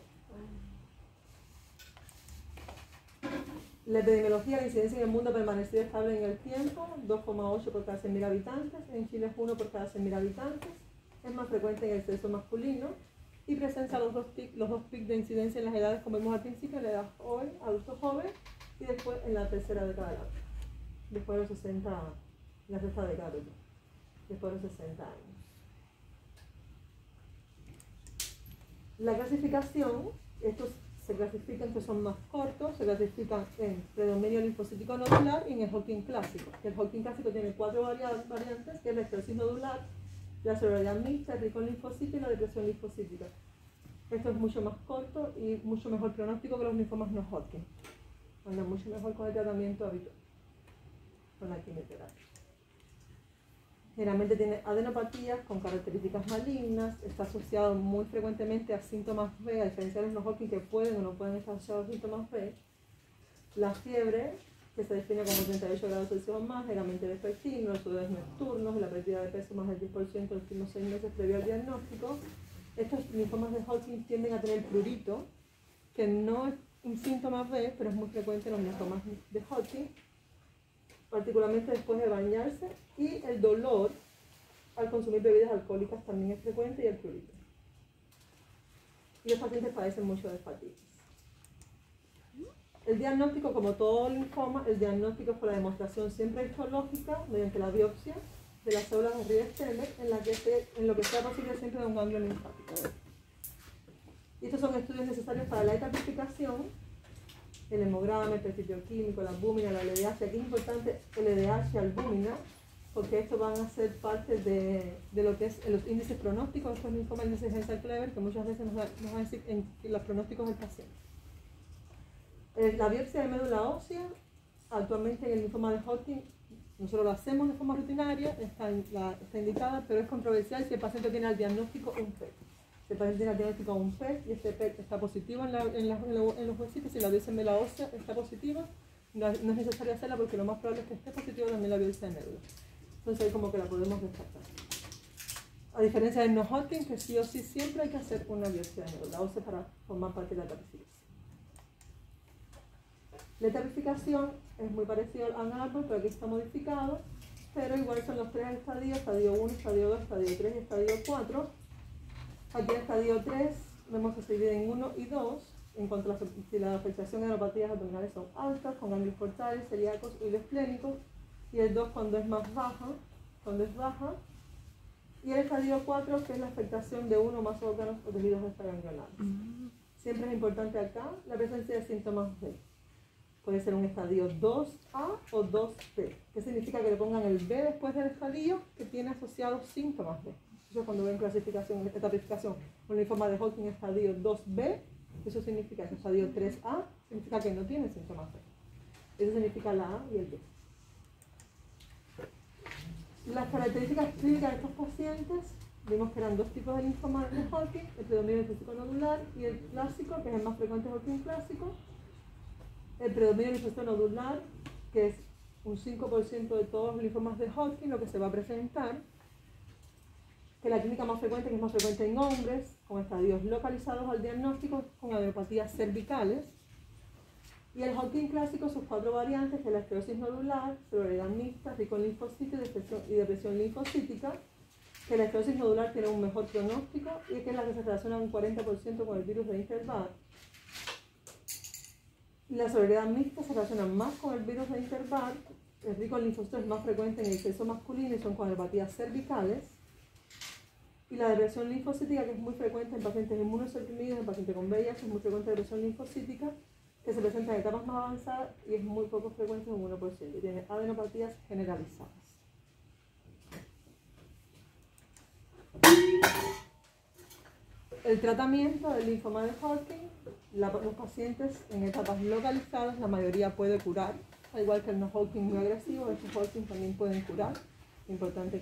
La epidemiología, la incidencia en el mundo ha permanecido estable en el tiempo, 2,8 por cada 100.000 habitantes, en Chile es 1 por cada 100.000 habitantes. Es más frecuente en el sexo masculino y presenta los dos picos de incidencia en las edades, como vimos al principio, en la edad joven, adulto joven, y después en la tercera década de la vida, después de los 60, la sexta década, después de los 60 años. La clasificación, estos se clasifican que son más cortos, se clasifican en predominio linfocítico nodular y en el Hodgkin clásico. El Hodgkin clásico tiene 4 variantes, que es la esclerosis nodular, la sororidad mixta, el rico linfocito y la depresión linfocítica. Esto es mucho más corto y mucho mejor pronóstico que los linfomas no Hodgkin. Anda mucho mejor con el tratamiento habitual, con la quimioterapia. Generalmente tiene adenopatías con características malignas, está asociado muy frecuentemente a síntomas B, a diferencia de los no Hodgkin que pueden o no pueden estar asociados a síntomas B. La fiebre, que se define como 38 grados Celsius o más, generalmente vespertino, los sudores nocturnos, la pérdida de peso más del 10% en los últimos 6 meses previo al diagnóstico. Estos linfomas de Hodgkin tienden a tener prurito, que no es un síntoma B, pero es muy frecuente en los linfomas de Hodgkin, particularmente después de bañarse, y el dolor al consumir bebidas alcohólicas también es frecuente, y el prurito. Y los pacientes padecen mucho de hepatitis. El diagnóstico, como todo linfoma, el diagnóstico es por la demostración siempre histológica mediante la biopsia de las células de Rieger-Stenberg en lo que sea posible siempre de un ganglio linfático. Y estos son estudios necesarios para la etapificación, el hemograma, el perfil bioquímico, la albúmina, la LDH. Aquí es importante el LDH y albúmina, porque estos van a ser parte de lo que es los índices pronósticos de estos linfomas, el índice Hensel-Clever, que muchas veces nos va a decir en los pronósticos del paciente. La biopsia de médula ósea, actualmente en el linfoma de Hodgkin, nosotros lo hacemos de forma rutinaria, está indicada, pero es controversial si el paciente tiene al diagnóstico un PET. Si el paciente tiene al diagnóstico un PET y este PET está positivo en los huesitos, si la biopsia de médula ósea está positiva, no es necesario hacerla porque lo más probable es que esté positivo también la biopsia de médula. Entonces ahí como que la podemos descartar. A diferencia del no Hodgkin, que sí o sí siempre hay que hacer una biopsia de médula ósea para formar parte de la etapificación. La etapificación es muy parecida al árbol, pero aquí está modificado, pero igual son los 3 estadios, estadio 1, estadio 2, estadio 3 y estadio 4. Aquí en estadio 3 vemos que se divide en 1 y 2, en cuanto a si la afectación de neuropatías abdominales son altas, con ganglios portales, celíacos y esplénicos, y el 2 cuando es más baja, y el estadio 4 que es la afectación de uno o más órganos o tejidos extraganglionales. Siempre es importante acá la presencia de síntomas B. Puede ser un estadio 2A o 2B. ¿Qué significa? Que le pongan el B después del estadio que tiene asociados síntomas B. Entonces cuando ven clasificación, etapificación, un linfoma de Hodgkin estadio 2B, eso significa que estadio 3A significa que no tiene síntomas B. Eso significa la A y el B. Las características clínicas de estos pacientes, vimos que eran 2 tipos de linfoma de Hodgkin, el predominio linfocítico nodular y el clásico, que es el más frecuente Hodgkin clásico. El predominio linfocítico nodular, que es un 5% de todos los linfomas de Hodgkin, lo que se va a presentar, que la clínica más frecuente, que es más frecuente en hombres, con estadios localizados al diagnóstico, con adenopatías cervicales. Y el Hodgkin clásico, sus 4 variantes, que es la esclerosis nodular, sororidad mixta, rico en linfocitos y depresión linfocítica, que la esclerosis nodular tiene un mejor pronóstico y que es la que se relaciona un 40% con el virus de Interbar. La sororidad mixta se relaciona más con el virus de Interbar, el rico en linfocitos es más frecuente en el sexo masculino y son con adenopatías cervicales. Y la depresión linfocítica, que es muy frecuente en pacientes inmunosuprimidos, en pacientes con VIH, es muy frecuente depresión linfocítica, que se presenta en etapas más avanzadas y es muy poco frecuente, un 1%, y tiene adenopatías generalizadas. El tratamiento del linfoma de Hodgkin, los pacientes en etapas localizadas, la mayoría puede curar, al igual que el no Hodgkin muy agresivo, estos Hodgkin también pueden curar. Importante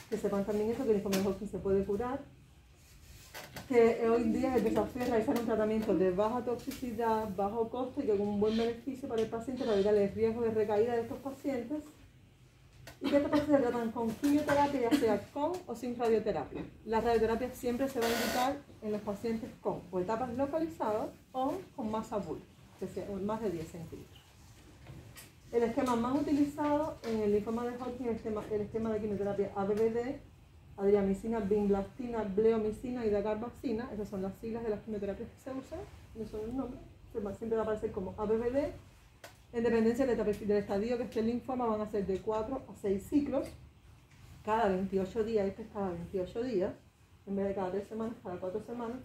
que sepan también eso, que el linfoma de Hodgkin se puede curar, que hoy en día el desafío es realizar un tratamiento de baja toxicidad, bajo costo y que con un buen beneficio para el paciente para evitar el riesgo de recaída de estos pacientes, y que estos pacientes se tratan con quimioterapia, ya sea con o sin radioterapia. La radioterapia siempre se va a indicar en los pacientes con o etapas localizadas o con masa bulk, que sea más de 10 centímetros. El esquema más utilizado en el linfoma de Hodgkin es el esquema de quimioterapia ABVD, adriamicina, vinblastina, bleomicina y dagarvaxina. Esas son las siglas de las quimioterapias que se usan, no son el nombre, siempre va a aparecer como ABVD. En dependencia del estadio que esté el linfoma, van a ser de 4 a 6 ciclos, cada 28 días, este es cada 28 días, en vez de cada 3 semanas, cada 4 semanas.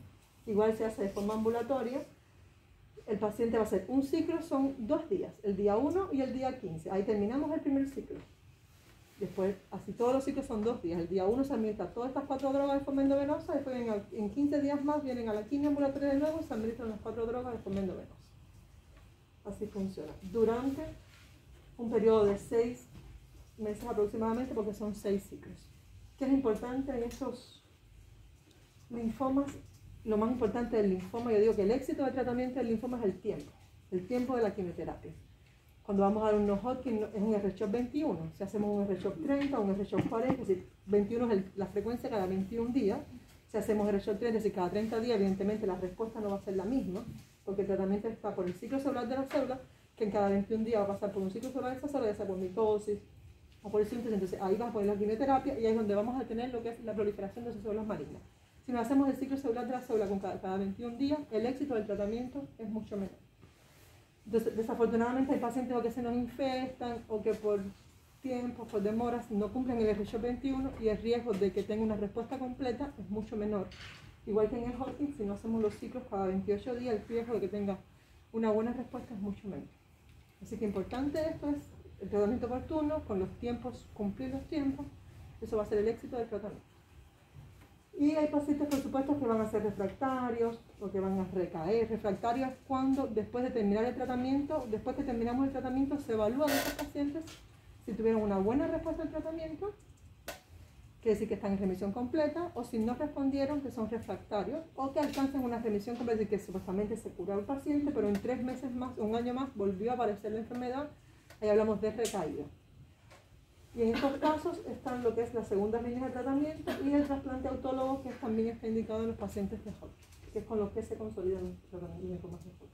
Igual se hace de forma ambulatoria. El paciente va a hacer un ciclo, son 2 días, el día 1 y el día 15. Ahí terminamos el primer ciclo. Después, así todos los ciclos son 2 días. El día 1 se administran todas estas 4 drogas de forma endovenosa, después en 15 días más vienen a la quimio ambulatoria de nuevo y se administran las 4 drogas de forma endovenosa. Así funciona. Durante un periodo de 6 meses aproximadamente, porque son 6 ciclos. ¿Qué es importante en estos linfomas? Lo más importante del linfoma, yo digo que el éxito del tratamiento del linfoma es el tiempo de la quimioterapia. Cuando vamos a dar un no Hodgkin es un R-CHOP 21, si hacemos un R-CHOP 30 o un R-CHOP 40, es decir, 21 es la frecuencia cada 21 días, si hacemos R-CHOP 30, es decir, cada 30 días, evidentemente la respuesta no va a ser la misma, porque el tratamiento está por el ciclo celular de la célula, que en cada 21 días va a pasar por un ciclo celular de esa célula, ya sea por mitosis o por el síntesis. Entonces ahí va a poner la quimioterapia y ahí es donde vamos a tener lo que es la proliferación de esas células malignas. Si no hacemos el ciclo celular de la célula con cada 21 días, el éxito del tratamiento es mucho menor. Entonces, desafortunadamente hay pacientes o que se nos infectan o que por tiempos, por demoras, no cumplen el R-CHOP 21 y el riesgo de que tenga una respuesta completa es mucho menor. Igual que en el Hodgkin, si no hacemos los ciclos cada 28 días, el riesgo de que tenga una buena respuesta es mucho menor. Así que importante esto es el tratamiento oportuno, con los tiempos, cumplir los tiempos, eso va a ser el éxito del tratamiento. Y hay pacientes, por supuesto, que van a ser refractarios o que van a recaer. Refractarios cuando después de terminar el tratamiento, después que terminamos el tratamiento, se evalúan a estos pacientes si tuvieron una buena respuesta al tratamiento, quiere decir que están en remisión completa, o si no respondieron, que son refractarios, o que alcanzan una remisión completa, y que supuestamente se curó el paciente, pero en 3 meses más, un año más, volvió a aparecer la enfermedad. Ahí hablamos de recaída. Y en estos casos están lo que es la segunda línea de tratamiento y el trasplante autólogo, que también está indicado en los pacientes de Hodgkin, que es con lo que se consolidan los tratamientos de linfomas de Hodgkin.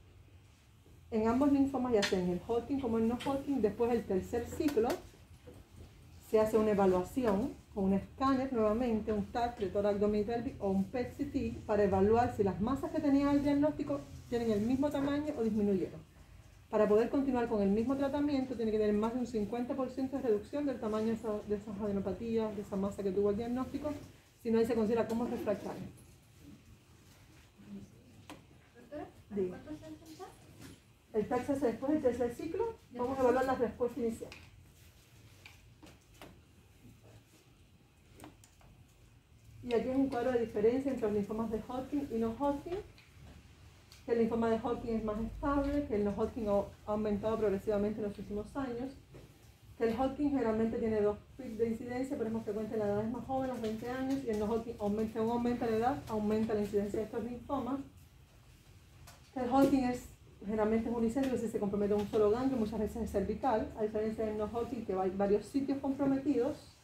En ambos linfomas, ya sea en el Hodgkin como en no Hodgkin, después del tercer ciclo, se hace una evaluación con un escáner nuevamente, un TAC de tórax abdominopélvico o un PET-CT para evaluar si las masas que tenían el diagnóstico tienen el mismo tamaño o disminuyeron. Para poder continuar con el mismo tratamiento tiene que tener más de un 50% de reducción del tamaño de esas adenopatías, de esa masa que tuvo el diagnóstico, si no ahí se considera como refractario. Doctora, Diga. ¿cuánto se hace el TAC? El TAC se hace después del tercer ciclo, vamos a evaluar la respuesta inicial. Y aquí es un cuadro de diferencia entre los linfomas de Hodgkin y no Hodgkin. Que el linfoma de Hodgkin es más estable, que el no Hodgkin ha aumentado progresivamente en los últimos años, que el Hodgkin generalmente tiene 2 picos de incidencia, pero es más frecuente en la edad más joven, los 20 años, y el no Hodgkin aumenta la edad, aumenta la incidencia de estos linfomas. Que el Hodgkin generalmente es unicéntrico, si se compromete un solo ganglio, muchas veces es cervical, a diferencia del no Hodgkin, que hay varios sitios comprometidos,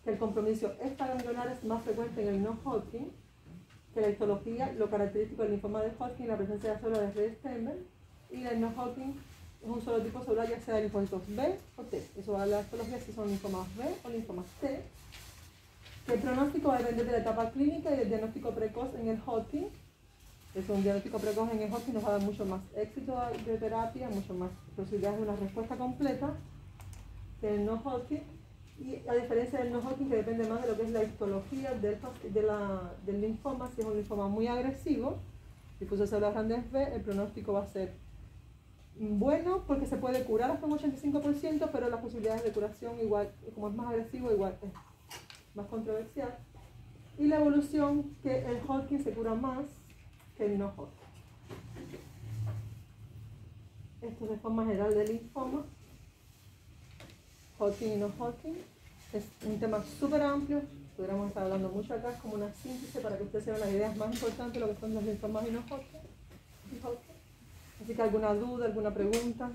que el compromiso extraganglionar es más frecuente en el no Hodgkin, que la histología, lo característico del linfoma de Hodgkin, la presencia de células de Rey-Steinberg, y el no Hodgkin es un solo tipo celular, ya sea de linfocitos B o T. Eso va a la histología si son linfomas B o linfomas T. Que el pronóstico va a depender de la etapa clínica y del diagnóstico precoz en el Hodgkin. Es un diagnóstico precoz en el Hodgkin nos va a dar mucho más éxito de terapia, mucho más posibilidades de una respuesta completa que el no Hodgkin. Y a diferencia del no Hodgkin, que depende más de lo que es la histología del linfoma, si es un linfoma muy agresivo, difuso de células grandes B, el pronóstico va a ser bueno porque se puede curar hasta un 85%, pero las posibilidades de curación igual, como es más agresivo, igual es más controversial. Y la evolución, que el Hodgkin se cura más que el no Hodgkin. Esto es de forma general del linfoma, Hodgkin y no Hodgkin. Es un tema súper amplio, podríamos estar hablando mucho acá, es como una síntesis para que ustedes sepan las ideas más importantes de lo que son los linfomas y no Hodgkin. Así que alguna duda, alguna pregunta.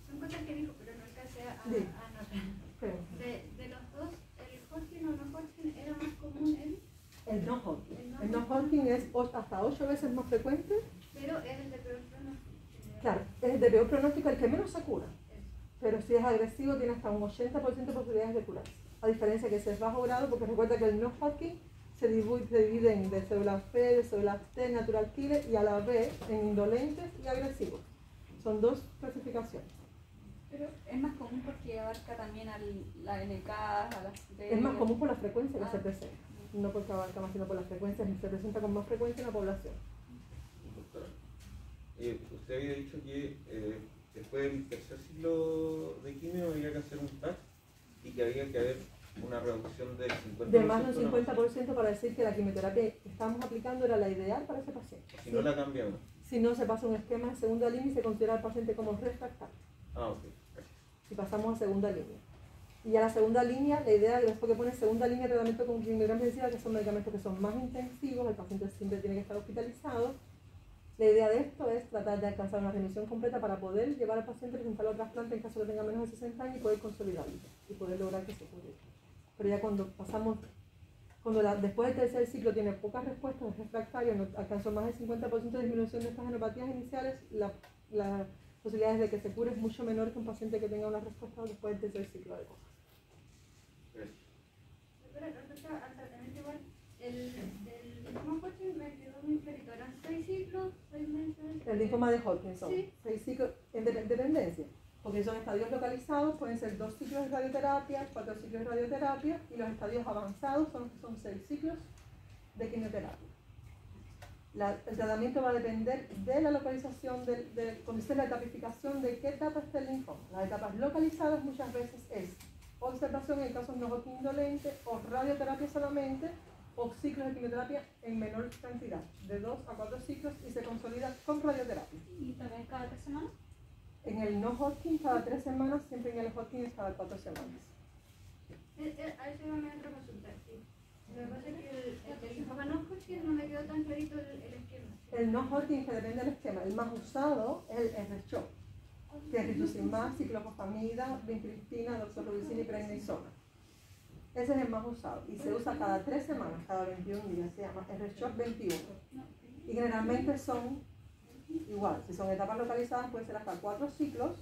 Son cosas que dijo, pero no alcancé a Sí. anotar. De los dos, ¿el Hodgkin o no Hodgkin era más común El no Hodgkin. El no Hodgkin es hasta 8 veces más frecuente. pero es el de peor pronóstico? Claro, es el de peor pronóstico, el que menos se cura. Pero si es agresivo, tiene hasta un 80% de posibilidades de curarse. A diferencia que si es bajo grado, porque recuerda que el no Hodgkin se divide en de células P, de células T, natural killer, y a la vez en indolentes y agresivos. Son dos clasificaciones. Pero es más común porque abarca también a la NK, a las Es más común por la frecuencia que se presenta. No porque abarca más, sino por la frecuencia, se presenta con más frecuencia en la población. Doctora, usted había dicho que después del tercer ciclo de quimio había que hacer un TAC y que había que haber una reducción del 50%. De más de un 50% para decir que la quimioterapia que estábamos aplicando era la ideal para ese paciente. Si no la cambiamos. Si no, se pasa un esquema de segunda línea y se considera al paciente como refractario. Ah, ok, gracias. Si pasamos a segunda línea. Y a la segunda línea, la idea es que pone segunda línea de tratamiento con quimioterapia intensiva, que son medicamentos que son más intensivos, el paciente siempre tiene que estar hospitalizado. La idea de esto es tratar de alcanzar una remisión completa para poder llevar al paciente a presentarlo a trasplante en caso de que tenga menos de 60 años y poder consolidarlo y poder lograr que se cure. Pero ya cuando pasamos, después del tercer ciclo tiene pocas respuestas, es refractario, no alcanzó más del 50% de disminución de estas genopatías iniciales, las posibilidades de que se cure es mucho menor que un paciente que tenga una respuesta después del tercer ciclo de cosas. Gracias. Doctora, respecto al tratamiento igual, el linfoma Hodgkin me quedó muy clarito. ¿Eran 6 ciclos, 6 meses? El linfoma de Hodgkin son Sí. 6 ciclos en dependencia, porque son estadios localizados, pueden ser 2 ciclos de radioterapia, 4 ciclos de radioterapia, y los estadios avanzados son 6 ciclos de quimioterapia. El tratamiento va a depender de la localización, cuando esté la etapificación, de qué etapa está el linfoma. Las etapas localizadas muchas veces es observación en casos no Hodgkin indolentes, o radioterapia solamente, o ciclos de quimioterapia en menor cantidad, de 2 a 4 ciclos, y se consolida con radioterapia. ¿Y también cada 3 semanas? En el no Hodgkin cada 3 semanas, siempre en el Hodgkin es cada 4 semanas. A eso iba mi otra consulta, sí. Lo que pasa es que el linfoma no Hodgkin no me quedó tan clarito el esquema. El no Hodgkin, que depende del esquema, el más usado es el R-CHOP, que es rituximab, ciclofosfamida, vincristina, doxorubicina y prednisona. Ese es el más usado y se usa cada 3 semanas, cada 21 días, se llama R-CHOP 21. Y generalmente son igual, si son etapas localizadas puede ser hasta 4 ciclos,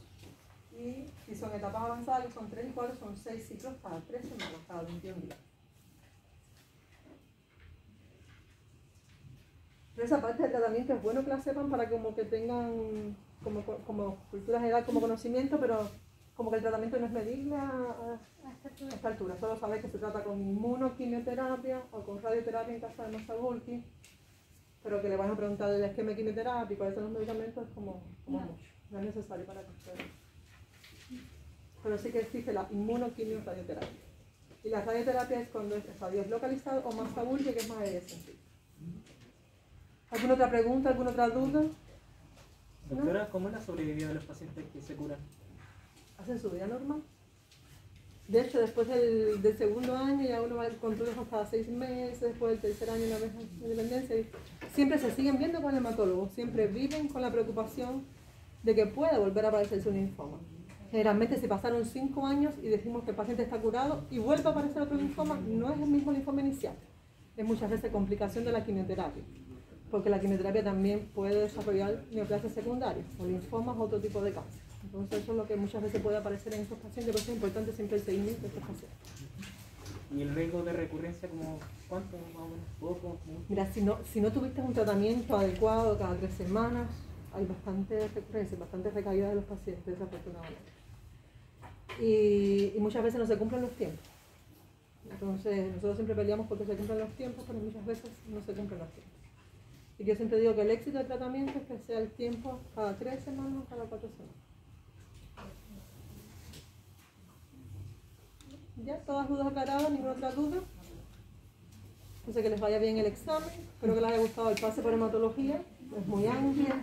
y si son etapas avanzadas, que son 3 y 4, son 6 ciclos cada 3 semanas, cada 21 días. Pero esa parte del tratamiento es bueno que la sepan para como que tengan como cultura general, como conocimiento, pero como que el tratamiento no es medible a esta altura. Solo saber que se trata con inmunoquimioterapia o con radioterapia en caso de Masabulki, pero que le van a preguntar el esquema de quimioterapia y cuáles son los medicamentos es como mucho. No es necesario para que ustedes. Pero sí que existe la inmunoquimioradioterapia. Y la radioterapia es cuando es estadios localizados o Masabulki, que es más sencillo. ¿Alguna otra pregunta, alguna otra duda? Doctora, ¿cómo es la sobrevida de los pacientes que se curan? Hacen su vida normal. De hecho, después del segundo año ya uno va al control hasta 6 meses, después del tercer año una vez de dependencia. Y siempre se siguen viendo con el hematólogo, siempre viven con la preocupación de que pueda volver a aparecerse un linfoma. Generalmente si pasaron 5 años y decimos que el paciente está curado y vuelve a aparecer otro linfoma, no es el mismo linfoma inicial. Es muchas veces complicación de la quimioterapia, porque la quimioterapia también puede desarrollar neoplasias secundarias o linfomas o otro tipo de cáncer. Entonces eso es lo que muchas veces puede aparecer en estos pacientes, por eso es importante siempre el seguimiento de estos pacientes. ¿Y el riesgo de recurrencia como cuánto? Más o menos, poco, mucho? Mira, si no tuviste un tratamiento adecuado cada 3 semanas, hay bastante recurrencia, bastante recaída de los pacientes, desafortunadamente. Y muchas veces no se cumplen los tiempos. Entonces nosotros siempre peleamos porque se cumplan los tiempos, pero muchas veces no se cumplen los tiempos. Y yo siempre digo que el éxito del tratamiento es que sea el tiempo cada 3 semanas o cada 4 semanas. ¿Ya? ¿Todas dudas aclaradas? ¿Ninguna otra duda? Entonces que les vaya bien el examen. Espero que les haya gustado el pase por hematología. Es muy amplio.